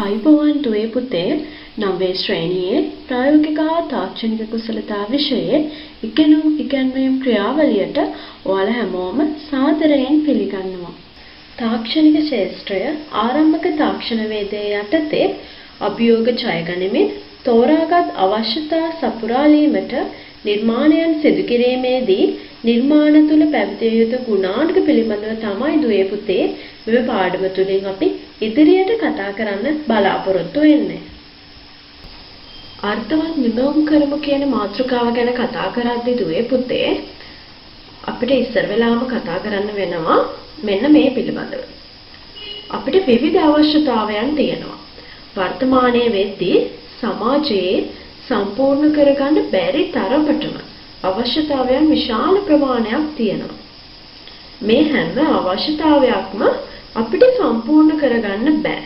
ආයුබෝවන් දුවේ පුතේ 9 ශ්‍රේණියේ ප්‍රායෝගික හා තාක්ෂණික කුසලතා විෂයේ ඉගෙනුම් ක්‍රියාවලියට ඔයාලා හැමෝම සාදරයෙන් පිළිගන්නවා. තාක්ෂණික ශාස්ත්‍රය ආරම්භක තාක්ෂණ වේදයේ යටතේ අභියෝග ජය ගනිමින් තෝරාගත් අවශ්‍යතා සපුරාලීමට නිර්මාණයන් සිදු කිරීමේදී නිර්මාණ තුල පැවතිය යුතු ගුණාංග පිළිබඳව තමයි දුවේ පුතේ මේ පාඩම තුලින් අපි ඉදිරියට කතා කරන්න බලාපොරොත්තු වෙන්නේ. අර්ථවත් නිමවුම් කරමු කියන මාතෘකාව ගැන කතා කරද්දී දුවේ පුතේ අපිට ඉස්සර වෙලාවම කතා කරන්න වෙනවා මෙන්න මේ පිළිබඳව. අපිට විවිධ අවශ්‍යතාවයන් තියෙනවා. වර්තමානයේ වෙද්දී සමාජයේ සම්පූර්ණ කරගන්න බැරි තරමටම අවශ්‍යතාවයන් විශාල ප්‍රමාණයක් තියෙනවා. මේ හැම අවශ්‍යතාවයක්ම අපිට සම්පූර්ණ කරගන්න බෑ.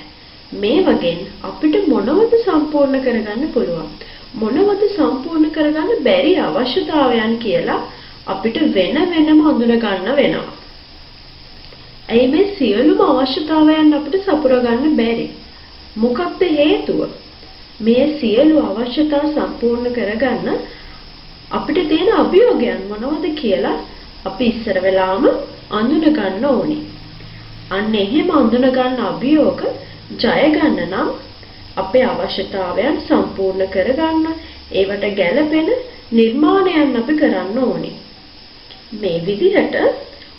මේ වගේ අපිට මොනවද සම්පූර්ණ කරගන්න පුළුවන්? මොනවද සම්පූර්ණ කරගන්න බැරි අවශ්‍යතාවයන් කියලා අපිට වෙන වෙනම හඳුනා ගන්න වෙනවා. ඇයි මේ සියලුම අවශ්‍යතාවයන් අපිට සපුරා ගන්න බැරි? මොකක්ද හේතුව? මේ සියලු අවශ්‍යතා සම්පූර්ණ කරගන්න අපිට තියෙන අභියෝගයන් මොනවද කියලා අපි ඉස්සර වෙලාම අඳුන ගන්න ඕනේ. අන්න එහෙම අඳුන ගන්න අභියෝග ජය ගන්න නම් අපේ අවශ්‍යතාවයන් සම්පූර්ණ කරගන්න ඒවට ගැළපෙන නිර්මාණයන් අපි කරන්න ඕනේ. මේ විදිහට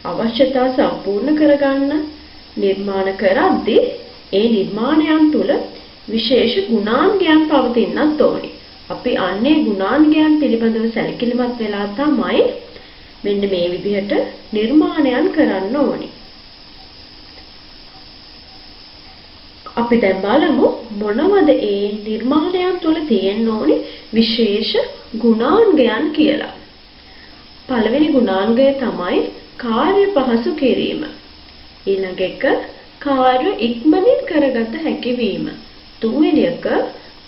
අවශ්‍යතා සම්පූර්ණ කරගන්න නිර්මාණ කරද්දී ඒ නිර්මාණයන් තුල විශේෂ ගුණාංගයන් පවතින්නත් ඕනේ. අපි අන්නේ ගුණාංගයන් පිළිබඳව සැලකිලිමත් වෙලා තමයි මෙන්න මේ විදිහට නිර්මාණයන් කරන්න ඕනේ. අපි දැන් බලමු මොනවද ඒ නිර්මාණයන් තුල තියෙන්න ඕනේ විශේෂ ගුණාංගයන් කියලා. පළවෙනි ගුණාංගය තමයි කාර්ය පහසු කිරීම. ඊළඟ එක කාර්ය ඉක්මනින් කරගත හැකි වීම. තුන්වෙනි එක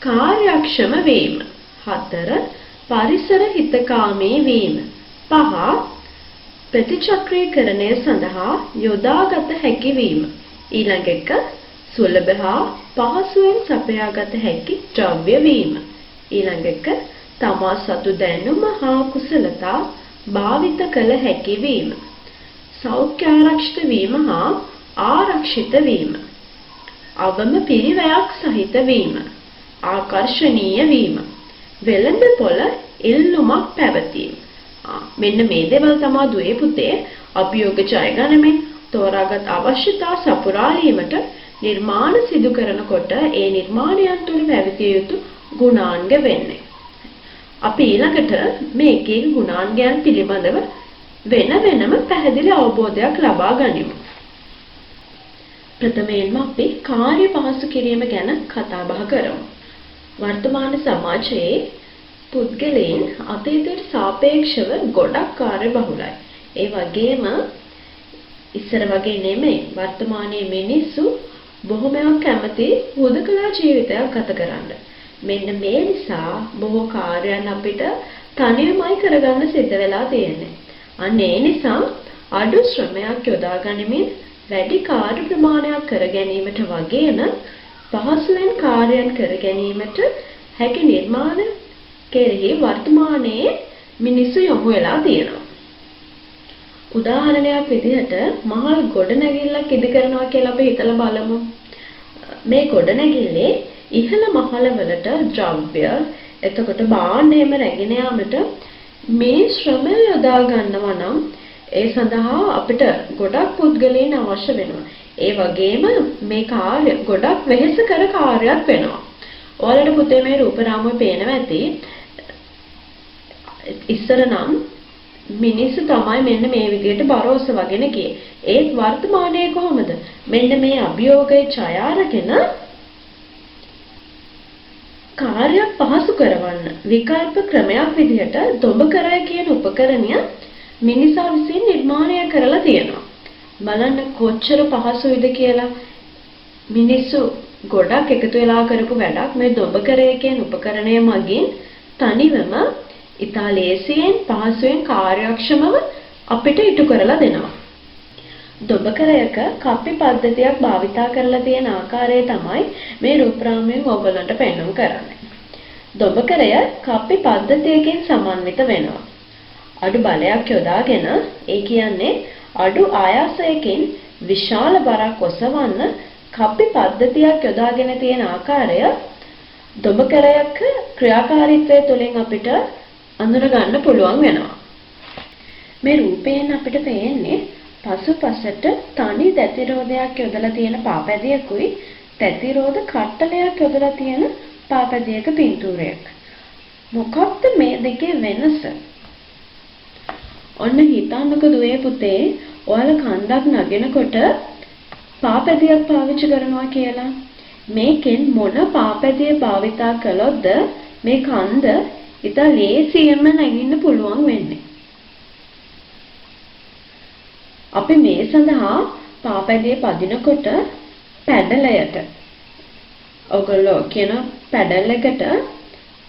කාර්යක්ෂම වීම. 4 පරිසර හිතකාමී වීම. 5 ප්‍රතිචක්‍රීකරණය සඳහා යොදාගත හැකි වීම. ඊළඟ එක සුලභ හා පහසුවෙන් සපයාගත හැකි ද්‍රව්‍ය වීම. ඊළඟ එක තමා සතු දැනුම හා කුසලතා භාවිත කළ හැකි වීම. සෞඛ්‍ය ආරක්ෂිත වීම හා ආරක්ෂිත වීම. අවම පිරිවැයක් සහිත වීම. ආකර්ශනීය වීම. වෙළඳ පොළ ඉල්ලුමක් පැවතීම. මෙන්න මේ දේවල් තමයි දුවේ පුතේ අභියෝග ජය ගනිමින් තෝරාගත් අවශ්‍යතා සපුරාලීමට නිර්මාණ සිදු කරනකොට ඒ නිර්මාණයන් තුළ පැවතිය යුතු ගුණාංග වෙන්නේ. අපි ඊළඟට මේකේ ගුණාංගයන් පිළිබඳව වෙන වෙනම පැහැදිලි අවබෝධයක් ලබා ගනිමු. ප්‍රථමයෙන්ම අපි කාර්ය පහසු කිරීම ගැන කතා බහ කරමු. වර්තමාන සමාජයේ පුද්ගලයන් අතීතයට සාපේක්ෂව ගොඩක් කාර්යබහුලයි. ඒ වගේම ඉස්සර වගේ නෙමෙයි වර්තමානයේ මිනිස්සු බොහොමයක් කැමති හුදකලා ජීවිතයක් ගත කරන්න. මෙන්න මේ නිසා බොහෝ කාර්යයන් අපිට තනියමයි කරගන්න සිද්ධ වෙලා තියෙන්නේ. අන්න ඒ නිසා අඩු ශ්‍රමයක් යොදා ගනිමින් වැඩි කාර්ය ප්‍රමාණයක් කර ගැනීමට වගේම පහසුවෙන් කාර්යයන් කර ගැනීමට හැකි නිර්මාණ කෙරෙහි වර්තමානයේ මිනිස්සු යොමු වෙලා තියෙනවා. උදාහරණයක් විදිහට මහල් ගොඩනැගිල්ලක් ඉදි කරනවා කියලා අපි හිතලා බලමු. මේ ගොඩනැගිල්ලේ ඉහළ මහලවලට ද්‍රව්‍ය එතකොට භාණ්ඩ එහෙම රැගෙන යාමට මේ ශ්‍රමය යොදා ගන්නවා නම් ඒ සඳහා අපිට ගොඩක් පුද්ගලයන් අවශ්‍ය වෙනවා. ඒ වගේම මේ කාර්ය ගොඩක් වෙහෙසකර කාර්යයක් වෙනවා. ඔයාලට පුතේ මේ රූප රාමුව පේනවා ඇති. ඉස්සර නම් මිනිස්සු තමයි මෙන්න මේ විදිහට බරෝස වගෙන ගියේ. ඒත් වර්තමානයේ කොහොමද? මෙන්න මේ අභියෝගයේ ඡය අරගෙන කාර්යයක් පහසු කරවන්න විකල්ප ක්‍රමයක් විදිහට දොඹකරය කියන උපකරණය මිනිසා විසින් නිර්මාණය කරලා තියෙනවා. බලන්න කොච්චර පහසුයිද කියලා. මිනිස්සු ගොඩක් එකතු වෙලා කරපු වැඩක් මේ දොඹකරය කියන උපකරණය මගින් තනිවම ඉතාලියෙන් පහසුවෙන් කාර්යක්ෂමව අපිට ඉටු කරලා දෙනවා. දොඹකරයක කප්පි පද්ධතියක් භාවිතා කරලා තියෙන ආකාරය තමයි මේ රූපරාමයෙන් ඔයගොල්ලන්ට පෙන්වන්න කරන්නේ. දොඹකරය කප්පි පද්ධතියකින් සමන්විත වෙනවා. අඩු බලයක් යොදාගෙන ඒ කියන්නේ අඩු ආයාසයකින් විශාල බරක් ඔසවන්න කප්පි පද්ධතියක් යොදාගෙන තියෙන ආකාරය දොඹකරයක ක්‍රියාකාරීත්වය තුළින් අපිට අඳුර ගන්න පුළුවන් වෙනවා. මේ රූපයෙන් අපිට පේන්නේ පසුපසට තනි දැතිරෝධයක් යොදලා තියෙන පාපැදියකුයි දැතිරෝධ කට්ටලයක් යොදලා තියෙන පාපැදියක පින්තූරයක්. මොකක්ද මේ දෙකේ වෙනස? ඔන්න හිතන්නකෝ දුවේ පුතේ, ඔයාලා කන්දක් නගිනකොට පාපැදියක් පාවිච්චි කරනවා කියලා. මේකෙන් මොන පාපැදිය භාවිතා කළොත්ද මේ කන්ද ඉතා ලේසියෙන්ම නැගින්න පුළුවන් වෙන්නේ? අපි මේ සඳහා පාපැදිය පදිනකොට පැඩලයට ඔයගොල්ලෝ කියන පැඩල් එකට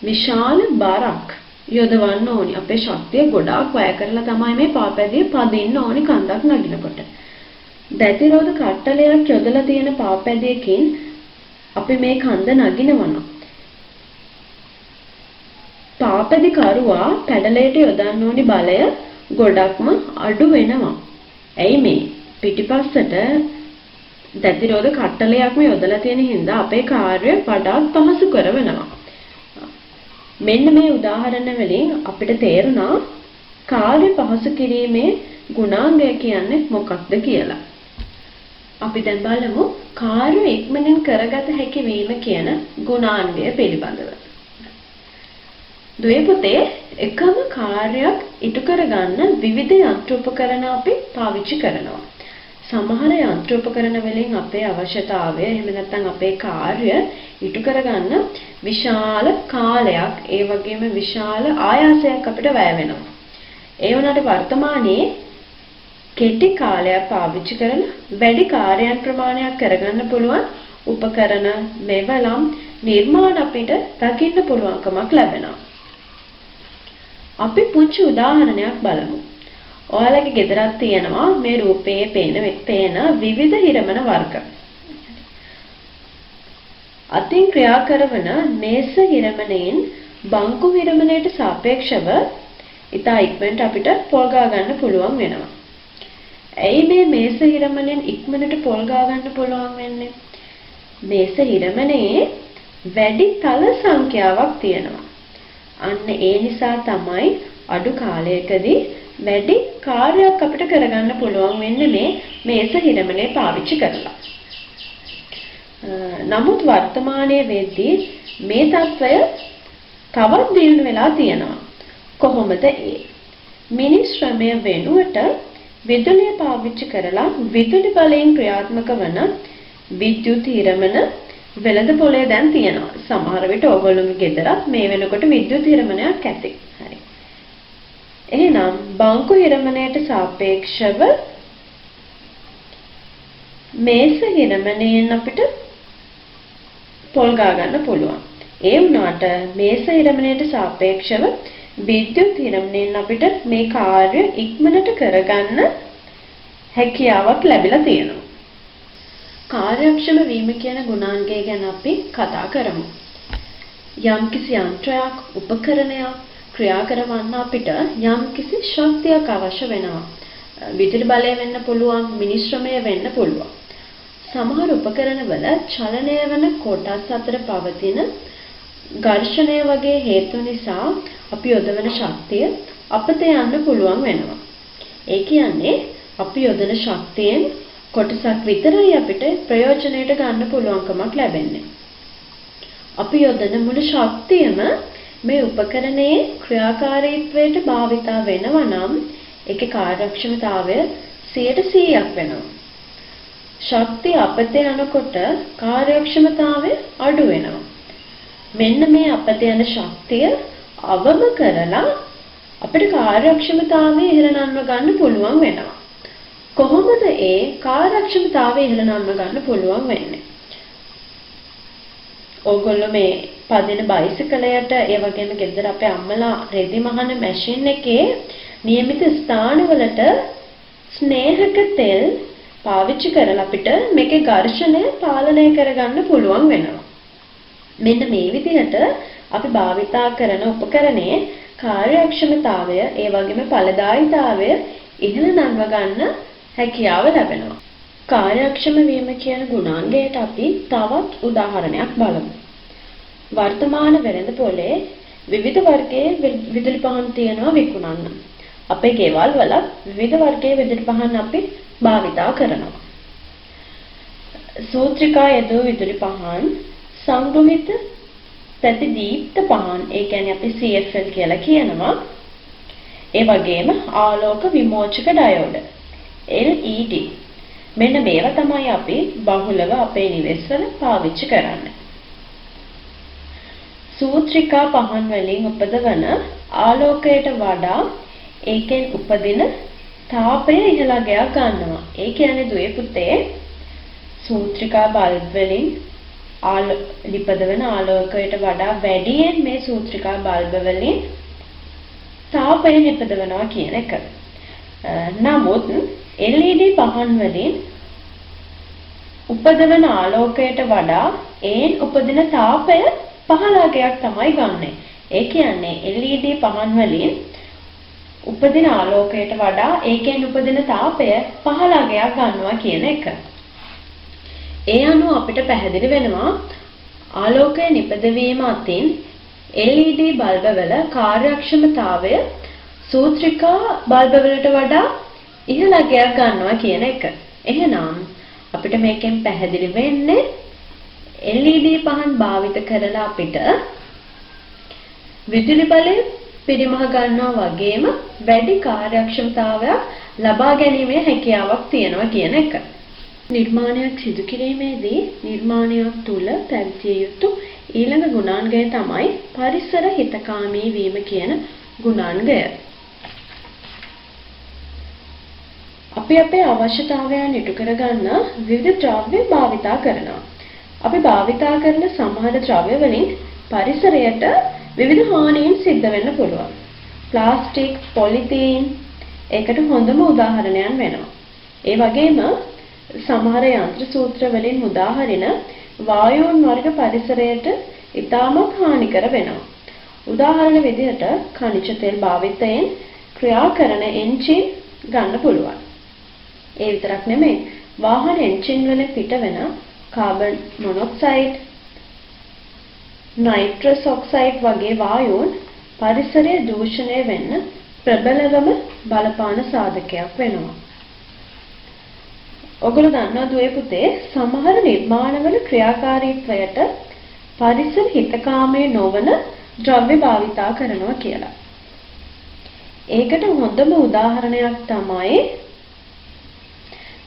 විශාල බරක් යොදවන්න ඕනි. අපේ ශක්තිය ගොඩාක් වැය කරලා තමයි මේ පාපැදිය පදින්න ඕනි කන්දක් නගිනකොට. දැතිරෝධ කට්ටලයක් යොදලා තියෙන පාපැදියකින් අපි මේ කන්ද නගිනවා. පාපැදි කරුවා පැඩලයට යොදන්න ඕනි බලය ගොඩක්ම අඩු වෙනවා. ඇයි මේ පිටිපස්සට දැතිරෝධ කට්ටලයක්ම යොදලා තියෙන හින්දා අපේ කාර්යය වඩාත් පහසු කරවනවා. මෙන්න මේ උදාහරණ වලින් අපිට තේරුණා කාර්ය පහසු කිරීමේ ගුණාංගය කියන්නේ මොකක්ද කියලා. අපි දැන් බලමු කාර්ය ඉක්මනින් කරගත හැකි වීම කියන ගුණාංගය පිළිබඳව. දුවේ පුතේ, එකම කාර්යයක් ඉටු කරගන්න විවිධ යන්ත්‍රෝපකරණ අපි පාවිච්චි කරනවා. සමහර යන්ත්‍රෝපකරණ වලින් අපේ අවශ්‍යතාවය එහෙම නැත්නම් අපේ කාර්ය ඉටු කරගන්න විශාල කාලයක් ඒ වගේම විශාල ආයාසයක් අපිට වැය වෙනවා. ඒ වුණාට වර්තමානයේ කෙටි කාලයක් පාවිච්චි කරන වැඩි කාර්යයන් ප්‍රමාණයක් කරගන්න පුළුවන් උපකරණ මෙවලම් නිර්මාණ අපිට දකින්න පුළුවන්කමක් ලැබෙනවා. අපි පුංචි උදාහරණයක් බලමු. ඔයාලගේ ගෙදරක් තියෙනවා මේ රූපයේ පේන විවිධ හිරමන වර්ග. අතින් ක්‍රියා කරන මේස හිරමණයෙන් බංකු හිරමණයට සාපේක්ෂව ඉතා ඉක්මනට අපිට පොල් ගා ගන්න පුළුවන් වෙනවා. ඇයි මේ මේස හිරමණයෙන් ඉක්මනට පොල් ගා ගන්න පුළුවන් වෙන්නේ? මේස හිරමණයේ වැඩි තල සංඛ්‍යාවක් තියෙනවා. අන්න ඒ නිසා තමයි අඩු කාලයකදී වැඩි කාර්යයක් අපිට කරගන්න පුළුවන් වෙන්නේ මේ මේස හිරමණය පාවිච්චි කරලා. නමුත් වර්තමානයේ වෙද්දී මේ තත්ත්වය තවත් දියුණු වෙලා තියෙනවා. කොහොමද ඒ? මිනිස් ශ්‍රමය වෙනුවට විදුලිය පාවිච්චි කරලා විදුලි බලයෙන් ක්‍රියාත්මක වන විද්‍යුත් හිරමන වෙළඳ පොලේ දැන් තියෙනවා. සමහර විට ඕගොල්ලෝගේ ගෙදරත් මේ වෙනකොට විද්‍යුත් හිරමනයක් ඇති. හරි. එහෙනම් බංකු හිරමනයට සාපේක්ෂව මේස හිරමනයෙන් අපිට පොල් ගා ගන්න පුළුවන්. ඒ වුණාට මේස හිරමනයට සාපේක්ෂව විද්‍යුත් හිරමනයෙන් අපිට මේ කාර්ය ඉක්මනට කරගන්න හැකියාවක් ලැබිලා තියෙනවා. කාර්යක්ෂම වීම කියන ගුණාංගය ගැන අපි කතා කරමු. යම්කිසි යන්ත්‍රයක්, උපකරණයක් ක්‍රියා කරවන්න අපිට යම්කිසි ශක්තියක් අවශ්‍ය වෙනවා. විදුලි බලය වෙන්න පුළුවන්, මිනිස් ශ්‍රමය වෙන්න පුළුවන්. සමහර උපකරණවල චලනය වන කොටස් අතර පවතින ඝර්ෂණය වගේ හේතු නිසා අපි යොදවන ශක්තිය අපත යන්න පුළුවන් වෙනවා. ඒ කියන්නේ අපි යොදන ශක්තියෙන් කොටසක් විතරයි අපිට ප්‍රයෝජනයට ගන්න පුළුවන්කමක් ලැබෙන්නේ. අපි යොදන මුළු ශක්තියම මේ උපකරණයේ ක්‍රියාකාරීත්වයට භාවිතා වෙනවා නම් ඒකේ කාර්යක්ෂමතාවය 100% වෙනවා. ශක්තිය අපතේ යනකොට කාර්යක්ෂමතාවය අඩු වෙනවා. මෙන්න මේ අපතේ යන ශක්තිය අවම කරලා අපිට කාර්යක්ෂමතාවය ඉහළ නංව ගන්න පුළුවන් වෙනවා. කොහොමද ඒ කාර්යක්ෂමතාවය ඉහළ නංව ගන්න පුළුවන් වෙන්නේ? ඕගොල්ලෝ මේ පදින බයිසිකලයට ඒ වගේම ගෙදර අපේ අම්මලා රෙදි මහන මැෂින් එකේ નિયમિત ස්ථානවලට ස්නේහක තෙල් පාවිච්චි කරලා අපිට මේකේ ඝර්ෂණය පාලනය කරගන්න පුළුවන් වෙනවා. මෙන්න මේ විදිහට අපි භාවිතා කරන උපකරණයේ කාර්යක්ෂමතාවය ඒ වගේම ඵලදායීතාවය ඉහළ නංව ගන්න හැකියාව ලැබෙනවා. කාර්යක්ෂම වීම කියන ගුණාංගයට අපි තවත් උදාහරණයක් බලමු. වර්තමාන වෙළඳපොලේ විවිධ වර්ගයේ විදුලි පහන් තියෙනවා විකුණන්න. අපේ ගෙවල් වල විවිධ වර්ගයේ විදුලි පහන් අපි භාවිතා කරනවා. සූත්‍රිකා යෙදුණු විදුලි පහන්, සංග්‍රහිත ප්‍රතිදීප්ත පහන්, ඒ කියන්නේ අපි CFL කියලා කියනවා. ඒ වගේම ආලෝක විමෝචක ඩයෝඩ LED. මෙන්න මේවා තමයි අපි බහුලව අපේ නිවෙස්වල පාවිච්චි කරන්නේ. සූත්‍රිකා පහන් වලින් උපදවන ආලෝකයට වඩා ඒකෙන් උපදින තාපය ඉහළගයක් ගන්නවා. ඒ කියන්නේ දුවේ පුතේ සූත්‍රිකා බල්බ් වලින් නිපදවන ආලෝකයට වඩා වැඩියෙන් මේ සූත්‍රිකා බල්බ් වලින් තාපය නිපදවනවා කියන එක. නමුත් LED පහන් වලින් උපදවන ආලෝකයට වඩා ඒන් උපදින තාපය 15ක් තමයි ගන්නෙ. ඒ කියන්නේ LED පහන් වලින් උපදින ආලෝකයට වඩා ඒකෙන් උපදින තාපය 15ක් ගන්නවා කියන එක. ඒ අනුව අපිට පැහැදිලි වෙනවා ආලෝකය නිපදවීම අතින් LED බල්බ වල කාර්යක්ෂමතාවය සූත්‍රිකා බල්බ වලට වඩා ඉහළගයක් ගන්නවා කියන එක. එහෙනම් අපිට මේකෙන් පැහැදිලි වෙන්නේ LED පහන් භාවිත කරලා අපිට විදුලි බලය පිරිමහ ගන්නවා වගේම වැඩි කාර්යක්ෂමතාවයක් ලබා ගැනීමේ හැකියාවක් තියෙනවා කියන එක. නිර්මාණයක් සිදු කිරීමේදී නිර්මාණයක් තුල පැවතිය යුතු ඊළඟ ගුණාංගය තමයි පරිසර හිතකාමී වීම කියන ගුණාංගය. අපි අපේ අවශ්‍යතාවයන් ඉටු කරගන්න විවිධ ද්‍රව්‍ය භාවිතා කරනවා. අපි භාවිතා කරන සමහර ද්‍රව්‍ය වලින් පරිසරයට විවිධ හානීන් සිද්ධ වෙන්න පුළුවන්. ප්ලාස්ටික්, පොලිතීන් ඒකට හොඳම උදාහරණයක් වෙනවා. ඒ වගේම සමහර යන්ත්‍ර සූත්‍ර වලින් උදාහරින වායුන් වර්ග පරිසරයට ඉතාමත් හානිකර වෙනවා. උදාහරණ විදිහට ඛනිජ තෙල් භාවිතයෙන් ක්‍රියා කරන එන්ජින් ගන්න පුළුවන්. ඒ විතරක් නෙමෙයි වාහන එන්ජින් වල පිටවෙන කාබන් මොනොක්සයිඩ්, නයිට්‍රස් ඔක්සයිඩ් වගේ වායුන් පරිසරය දූෂණය වෙන්න ප්‍රබලවම බලපාන සාධකයක් වෙනවා. ඔගොල්ලෝ දන්නවා දුවේ පුතේ සමහර නිර්මාණවල ක්‍රියාකාරීත්වයට පරිසර හිතකාමී නොවන ද්‍රව්‍ය භාවිතා කරනවා කියලා. ඒකට හොඳම උදාහරණයක් තමයි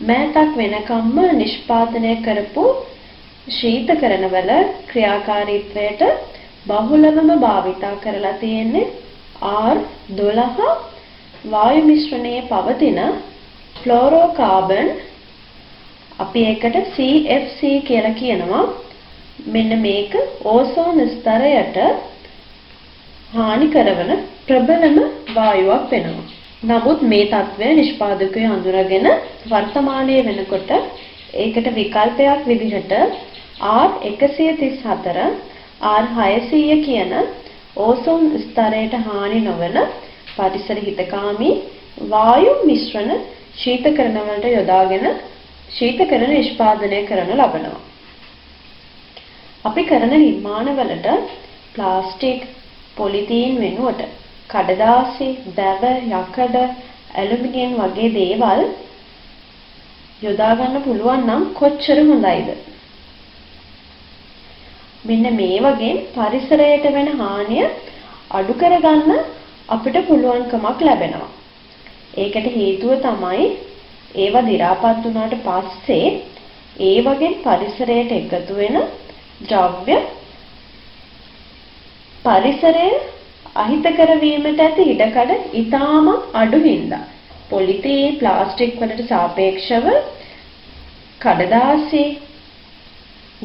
මෑතක් වෙනකම්ම නිෂ්පාදනය කරපු ශීතකරණවල ක්‍රියාකාරීත්වයට බහුලවම භාවිතා කරලා තියෙන්නේ R12 වායු මිශ්‍රණයේ පවතින ෆ්ලෝරෝකාබන්, අපි ඒකට CFC කියලා කියනවා. මෙන්න මේක ඕසෝන ස්තරයට හානි කරන ප්‍රබලම වායුවක් වෙනවා. නමුත් මේ තත්ත්වය නිෂ්පාදකයෝ හඳුනාගෙන වර්තමානයේ වෙනකොට ඒකට විකල්පයක් විදිහට R134 R600 කියන ඕසෝන් ස්තරයට හානි නොවන පරිසර හිතකාමී වායු මිශ්‍රණ ශීතකරණ වලට යොදාගෙන ශීතකරණ නිෂ්පාදනය කරන ලබනවා. අපි කරන නිර්මාණවලට ප්ලාස්ටික්, පොලිතීන් වෙනුවට කඩදාසි, දැව, යකඩ, ඇලුමිනියම් වගේ දේවල් යොදා ගන්න පුළුවන් නම් කොච්චර හොඳයිද? මෙන්න මේ වගේ පරිසරයට වෙන හානිය අඩු කරගන්න අපිට පුළුවන්කමක් ලැබෙනවා. ඒකට හේතුව තමයි ඒවා දි รา පත් වුණාට පස්සේ ඒ වගේ පරිසරයට එකතු වෙන ද්‍රව්‍ය පරිසරය අහිතකර වීමට ඇති ඉඩකඩ ඉතාම අඩු හින්දා පොලිතීන්, ප්ලාස්ටික් වලට සාපේක්ෂව කඩදාසි,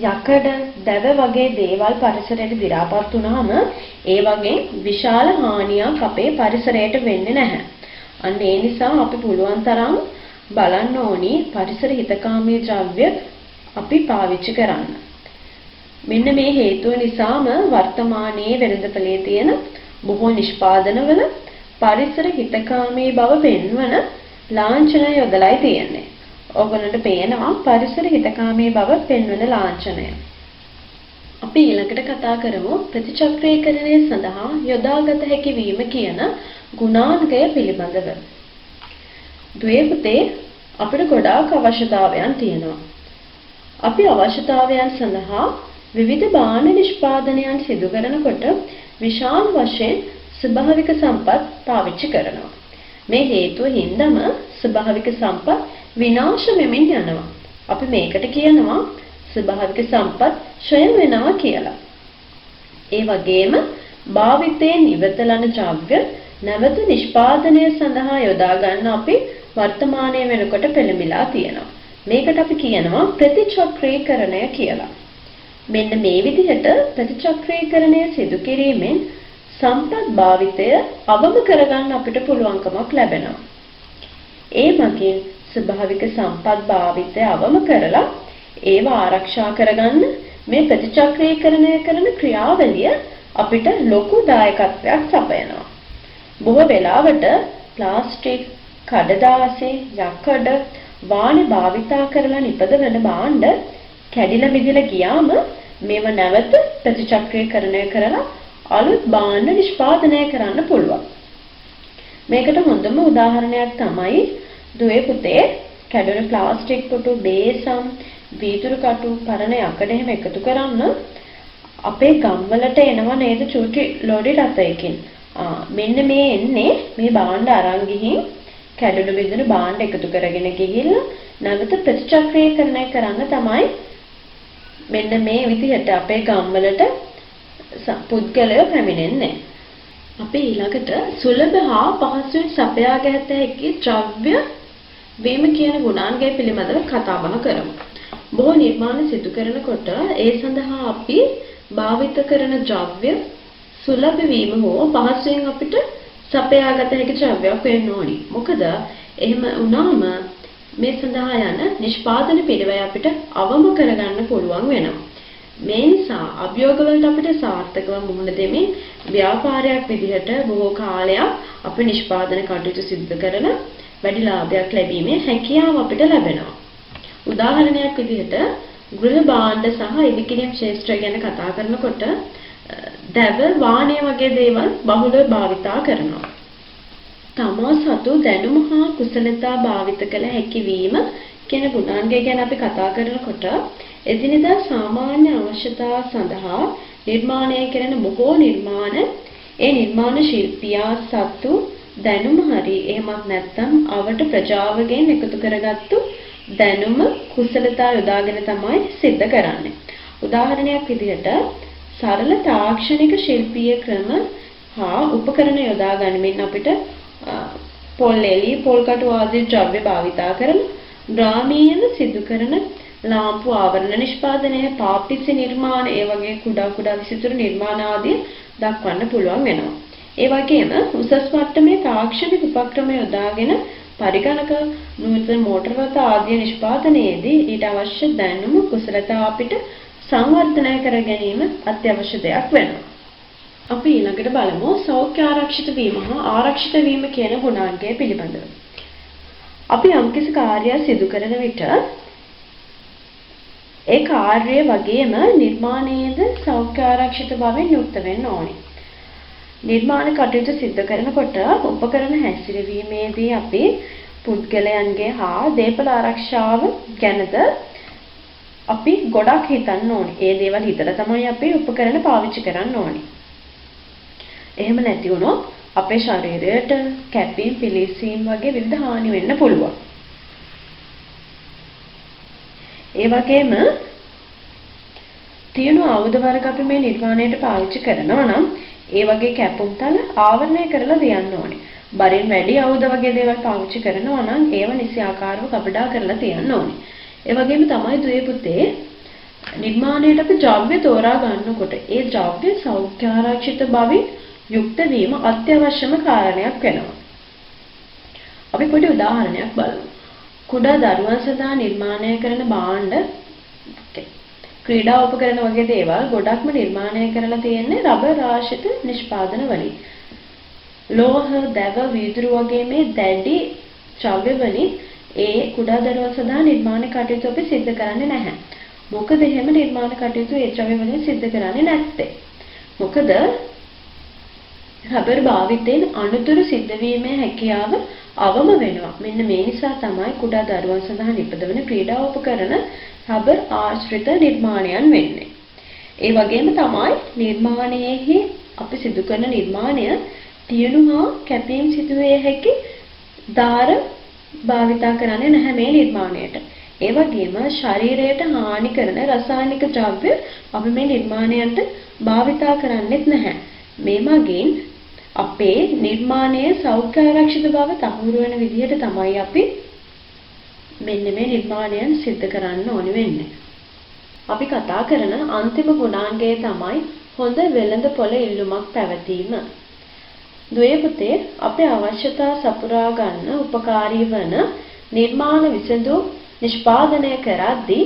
යකඩ, දැව වගේ දේවල් පරිසරයට දි รา පත් වුණාම ඒ වගේ විශාල හානියක් අපේ පරිසරයට වෙන්නේ නැහැ. අන්න ඒ නිසා අපි පුළුවන් තරම් බලන්න ඕනි පරිසර හිතකාමී ද්‍රව්‍ය අපි පාවිච්චි කරන්න. මෙන්න මේ හේතුව නිසාම වර්තමානයේ වෙළඳපොලේ තියෙන බොහෝ නිෂ්පාදනවල පරිසර හිතකාමී බව පෙන්වන ලාංඡන යොදලායි තියෙන්නේ. ඔයගොල්ලන්ට පේනවා පරිසර හිතකාමී බව පෙන්වන ලාංඡනය. අපි ඊළඟට කතා කරමු ප්‍රතිචක්‍රීකරණය සඳහා යොදාගත හැකි වීම කියන ගුණාංගය පිළිබඳව. දුවේ පුතේ අපිට ගොඩාක් අවශ්‍යතාවයන් තියෙනවා. අපි අවශ්‍යතාවයන් සඳහා විවිධ භාණ්ඩ නිෂ්පාදනයන් සිදු කරනකොට විශාල වශයෙන් ස්වභාවික සම්පත් පාවිච්චි කරනවා. මේ හේතුව හින්දාම ස්වභාවික සම්පත් විනාශ වෙමින් යනවා. අපි මේකට කියනවා ස්වභාවික සම්පත් ක්ෂය වෙනවා කියලා. ඒ වගේම භාවිතයෙන් ඉවත ලන ද්‍රව්‍ය නැවත නිෂ්පාදනය සඳහා යොදා ගන්න අපි වර්තමානයේ වෙනකොට පෙළඹිලා තියෙනවා. මේකට අපි කියනවා ප්‍රතිචක්‍රීකරණය කියලා. මෙන්න මේ විදිහට ප්‍රතිචක්‍රීකරණය සිදු කිරීමෙන් සම්පත් භාවිතය අවම කරගන්න අපිට පුළුවන්කමක් ලැබෙනවා. ඒ මගින් ස්වභාවික සම්පත් භාවිතය අවම කරලා ඒවා ආරක්ෂා කරගන්න මේ ප්‍රතිචක්‍රීකරණය කරන ක්‍රියාවලිය අපිට ලොකු දායකත්වයක් සපයනවා. බොහෝ වෙලාවට ප්ලාස්ටික්, කඩදාසි, යකඩ, වාණි භාවිතා කරලා නිපදවන භාණ්ඩ කැඩිලා බිඳිලා ගියාම මේව නැවත ප්‍රතිචක්‍රීකරණය කරලා අලුත් භාණ්ඩ නිෂ්පාදනය කරන්න පුළුවන්. මේකට හොඳම උදාහරණයක් තමයි දුවේ පුතේ කැඩුණු ප්ලාස්ටික් පුටු, බේසම්, වීදුරු කටු, පරණ යකඩ එහෙම එකතු කරන්න අපේ ගම්වලට එනවා නේද චූටි ලොරි රථයකින්. මෙන්න මේ එන්නේ මේ භාණ්ඩ අරන් ගිහින් කැඩුණු බිඳුණු භාණ්ඩ එකතු කරගෙන ගිහිල්ලා නැවත ප්‍රතිචක්‍රීකරණය කරන්න තමයි මෙන්න මේ විදිහට අපේ ගම්වලට පුද්ගලයෝ පැමිණෙන්නේ. අපි ඊළඟට සුලභ හා පහසුවෙන් සපයා ගැත හැකි ද්‍රව්‍ය වීම කියන ගුණාංගය පිළිබඳව කතා බහ කරමු. බොහෝ නිර්මාණ සිදු කරනකොට ඒ සඳහා අපි භාවිත කරන ද්‍රව්‍ය සුලභ වීම හෝ පහසුවෙන් අපිට සපයාගත හැකි ද්‍රව්‍යයක් වෙන්න ඕනි. මොකද එහෙම වුණාම මේ සඳහා යන නිෂ්පාදන පිළිවෙල අපිට අවම කරගන්න පුළුවන් වෙනවා. මේ නිසා අභියෝගවලට අපිට සාර්ථකව මුහුණ දෙමින් ව්‍යාපාරයක් විදිහට බොහෝ කාලයක් අපි නිෂ්පාදන කටයුතු සිදු කරන වැඩි ලාභයක් ලැබීමේ හැකියාව අපිට ලැබෙනවා. උදාහරණයක් විදිහට ගෘහ භාණ්ඩ සහ ඉදිකිරීම් ක්ෂේත්‍රය ගැන කතා කරනකොට දැව, වාණය වගේ දේවල් බහුලව භාවිතා කරනවා. තමා සතු දැනුම හා කුසලතා භාවිත කළ හැකි වීම කියන ගුණාංගය ගැන අපි කතා කරනකොට එදිනෙදා සාමාන්‍ය අවශ්‍යතා සඳහා නිර්මාණය කරන බොහෝ නිර්මාණ ඒ නිර්මාණ ශිල්පියා සතු දැනුම හරි එහෙමත් නැත්නම් අවට ප්‍රජාවගෙන් එකතු කරගත්තු දැනුම කුසලතා යොදාගෙන තමයි සිද්ධ කරන්නේ. උදාහරණයක් විදිහට සරල තාක්ෂණික ශිල්පීය ක්‍රම හා උපකරණ යොදා ගනිමින් අපිට පොල් එළි, පොල් කටු ආදී ද්‍රව්‍ය භාවිතා කරන ග්‍රාමීයව සිදු කරන ලාම්පු ආවරණ නිෂ්පාදනය, පාපිසි නිර්මාණ, ඒ වගේ කුඩා විසිතුරු නිර්මාණ ආදී දක්වන්න පුළුවන් වෙනවා. ඒ වගේම උසස් මට්ටමේ තාක්ෂණික උපක්‍රම යොදාගෙන පරිගණක, නූතන මෝටර රථ ආදී නිෂ්පාදනයේදී ඊට අවශ්‍ය දැනුම කුසලතා අපිට සංවර්ධනය කර ගැනීම අත්‍යවශ්‍ය දෙයක් වෙනවා. අපි ඊළඟට බලමු සෞඛ්‍ය ආරක්ෂිත වීම හා ආරක්ෂිත වීම කියන ගුණාංගය පිළිබඳව. අපි යම්කිසි කාර්යයක් සිදු කරන විට ඒ කාර්යය වගේම නිර්මාණයේද සෞඛ්‍ය ආරක්ෂිත බවෙන් යුක්ත වෙන්න ඕනේ. නිර්මාණ කටයුතු සිදු කරනකොට උපකරණ හැසිරවීමේදී අපි පුද්ගලයන්ගේ හා දේපල ආරක්ෂාව ගැනද අපි ගොඩක් හිතන්න ඕනේ. ඒ දේවල් හිතලා තමයි අපි උපකරණ පාවිච්චි කරන්න ඕනේ. එහෙම නැති වුණොත් අපේ ශරීරයට කැපීම්, පිලිසීම් වගේ විවිධ හානි වෙන්න පුළුවන්. ඒ වගේම තියෙන ආයුධ වර්ග අපි මේ නිර්මාණයට පාවිච්චි කරනවා නම් ඒ වගේ කැපුම්තල ආවරණය කරලා තියන්න ඕනේ. බරින් වැඩි ආයුධ වගේ දේවල් පාවිච්චි කරනවා නම් ඒව නිසි ආකාරව කපඩා කරලා තියන්න ඕනේ. ඒ වගේම තමයි දුවේ පුතේ නිර්මාණයට අපි ද්‍රව්‍ය තෝරා ගන්නකොට ඒ ද්‍රව්‍ය සෞඛ්‍ය ආරක්ෂිත බවින් යුක්ත වීම අත්‍යවශ්‍යම කාරණයක් වෙනවා. අපි පොඩි උදාහරණයක් බලමු. කුඩා දරුවන් සඳහා නිර්මාණය කරන භාණ්ඩ ක්‍රීඩා උපකරණ වගේ දේවල් ගොඩක්ම නිර්මාණය කරලා තියෙන්නේ රබර් ආශ්‍රිත නිෂ්පාදන වලින්. ලෝහ, දැව, වීදුරු වගේ මේ දැඩි ද්‍රව්‍ය වලින් ඒ කුඩා දරුවන් සඳහා නිර්මාණ කටයුතු අපි සිදු කරන්නේ නැහැ. මොකද එහෙම නිර්මාණ කටයුතු ඒ ද්‍රව්‍ය වලින් සිදු කරන්නේ නැත්තේ. මොකද රබර් භාවිතයෙන් අනුතුරු සිද්ධ වීමේ හැකියාව අවම වෙනවා. මෙන්න මේ නිසා තමයි කුඩා දරුවන් සඳහා නිපදවන ක්‍රීඩා උපකරණ රබර් ආශ්‍රිත නිර්මාණයන් වෙන්නේ. ඒ වගේම තමයි නිර්මාණයේහි අපි සිදු කරන නිර්මාණය තියුණු හා කැපීම් සිදුවේ හැකි දාර භාවිතා කරන්නේ නැහැ මේ නිර්මාණයට. ඒ වගේම ශරීරයට හානි කරන රසායනික ද්‍රව්‍ය අපි මේ නිර්මාණයන්ට භාවිතා කරන්නේත් නැහැ. මේ මගින් අපේ නිර්මාණයේ සෞඛ්‍ය ආරක්ෂිත බව තහවුරු වෙන විදිහට තමයි අපි මෙන්න මේ නිර්මාණයන් සිද්ධ කරන්න ඕනි වෙන්නේ. අපි කතා කරන අන්තිම ගුණාංගය තමයි හොඳ වෙළඳපොළ ඉල්ලුමක් පැවතීම. දුවේ පුතේ අපේ අවශ්‍යතා සපුරා ගන්න උපකාරී වන නිර්මාණ විසඳුම් නිෂ්පාදනය කරද්දී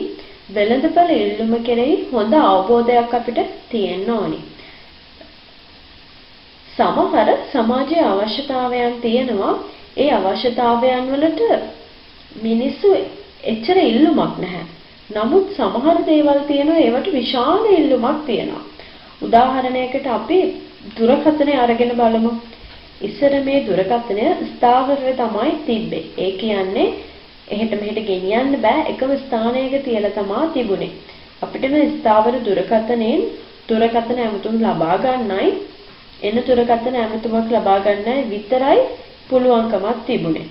වෙළඳපොළ ඉල්ලුම කෙරෙහි හොඳ අවබෝධයක් අපිට තියෙන්න ඕනි. සමහර සමාජයේ අවශ්‍යතාවයන් තියෙනවා. ඒ අවශ්‍යතාවයන් වලට මිනිස්සු එච්චර ඉල්ලුමක් නැහැ. නමුත් සමහර දේවල් තියෙනවා ඒවට විශාල ඉල්ලුමක් තියෙනවා. උදාහරණයකට අපි දුරකථනය අරගෙන බලමු. ඉස්සර මේ දුරකථනය ස්ථාවරව තමයි තිබ්බේ. ඒ කියන්නේ එහෙට මෙහෙට ගෙනියන්න බෑ, එකම ස්ථානයක තියලා තමයි තිබුණේ. අපිට මේ ස්ථාවර දුරකථනයෙන් දුරකථන ඇමතුම් ලබා ගන්නයි එන දුරකථන ඇමතුමක් ලබා ගන්නයි විතරයි පුළුවන්කමක් තිබුණේ.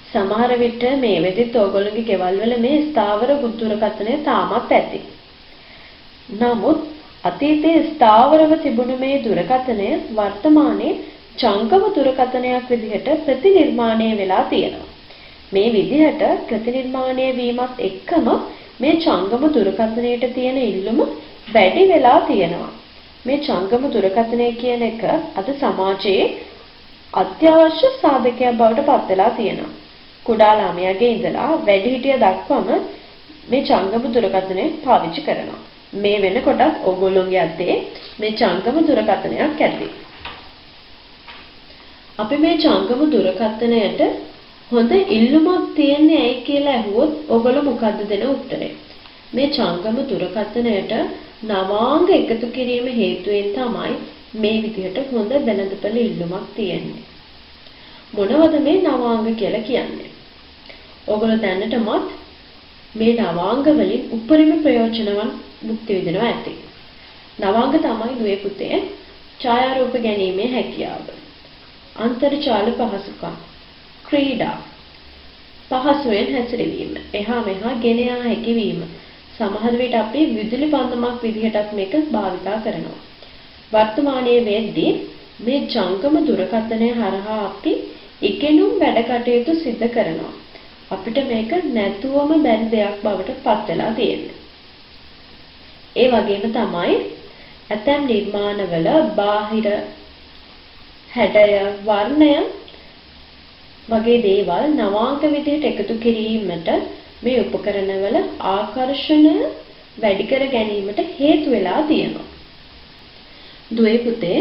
සමහර විට මේ වෙදිත් ඕගොල්ලෝගේ ගෙවල් වල මේ ස්ථාවර දුරකථනය තාමත් ඇති. නමුත් අතීතයේ ස්ථාවරව තිබුණු මේ දුරකථනය වර්තමානයේ ජංගම දුරකථනයක් විදිහට ප්‍රතිනිර්මාණය වෙලා තියෙනවා. මේ විදිහට ප්‍රතිනිර්මාණය වීමත් එක්කම මේ ජංගම දුරකථනයට තියෙන ඉල්ලුම වැඩි වෙලා තියෙනවා. මේ ජංගම දුරකථනය කියන එක අද සමාජයේ අත්‍යවශ්‍ය සාධකයක් බවට පත් වෙලා තියෙනවා. කුඩා ළමයාගේ ඉඳලා වැඩිහිටිය දක්වාම මේ ජංගම දුරකථනය පාවිච්චි කරනවා. මේ වෙනකොටත් ඕගොල්ලෝගේ අතේ මේ ජංගම දුරකථනයක් ඇති. අපි මේ ජංගම දුරකථනයට හොඳ ඉල්ලුමක් තියන්නේ ඇයි කියලා අහුවොත් ඕගොල්ලෝ මොකද්ද දෙන උත්තරේ? මේ ජංගම දුරකථනයට නවාංග එකතු කිරීම හේතුවෙන් තමයි මේ විදිහට හොඳ වෙළඳපොළ ඉල්ලුමක් තියෙන්නේ. මොනවද මේ නවාංග කියලා කියන්නේ? ඕගොල්ලෝ දැනටමත් මේ නවාංග වලින් උපරිම ප්‍රයෝජනවත් භුක්ති විඳිනවා ඇති. නවාංග තමයි දුවේ පුතේ ඡායාරූප ගැනීමේ හැකියාව, අන්තර්ජාල පහසුකම්, ක්‍රීඩා, පහසුවෙන් හැසිරවීම, එහා මෙහා ගෙන යා හැකි වීම. සමහර විට අපි විදුලි බන්ධමක් විදිහටත් මේක භාවිතා කරනවා. වර්තමානයේ වෙද්දී මේ ජංගම දුරකථනය හරහා අපි ඉගෙනුම් වැඩ කටයුතු සිදු කරනවා. අපිට මේක නැතුවම බැරි දෙයක් බවට පත් වෙලා තියෙනවා. ඒ වගේම තමයි ඇතැම් නිර්මාණවල බාහිර හැඩය, වර්ණය වගේ දේවල් නවාංග විදිහට එකතු කිරීමට මේ උපකරණවල ආකර්ෂණය වැඩි කර ගැනීමට හේතු වෙලා තියෙනවා. දුවේ පුතේ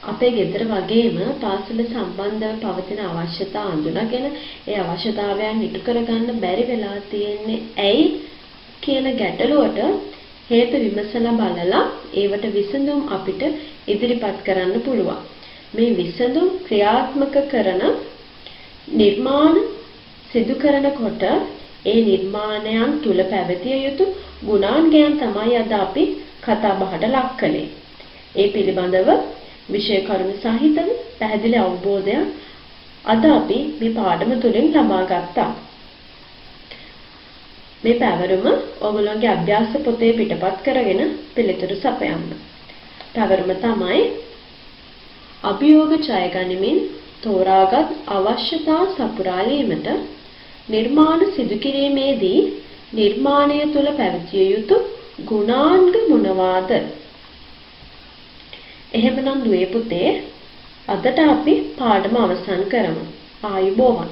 අපේ ගෙදර වගේම පාසල සම්බන්ධව පවතින අවශ්‍යතා අඳුනගෙන ඒ අවශ්‍යතාවයන් ඉටු කරගන්න බැරි වෙලා තියෙන්නේ ඇයි කියන ගැටලුවට හේතු විමසලා බලලා ඒවට විසඳුම් අපිට ඉදිරිපත් කරන්න පුළුවන්. මේ විසඳුම් ක්‍රියාත්මක කරන නිර්මාණ සිදු කරනකොට ඒ නිර්මාණයන් තුල පැවතිය යුතු ගුණාංගයන් තමයි අද අපි කතා බහට ලක් කළේ. ඒ පිළිබඳව විෂය කරුණු සහිතව පැහැදිලි අවබෝධයක් අද අපි මේ පාඩම තුලින් ලබා ගත්තා. මේ පැවරුම ඔයගොල්ලෝගේ අභ්‍යාස පොතේ පිටපත් කරගෙන පිළිතුරු සපයන්න. පැවරුම තමයි අභියෝග ජය ගනිමින් තෝරාගත් අවශ්‍යතා සපුරාලීමට නිර්මාණ සිදු කිරීමේදී නිර්මාණය තුළ පැවතිය යුතු ගුණාංග මොනවාද? එහෙමනම් දුවේ පුතේ අදට අපි පාඩම අවසන් කරමු. ආයුබෝවන්.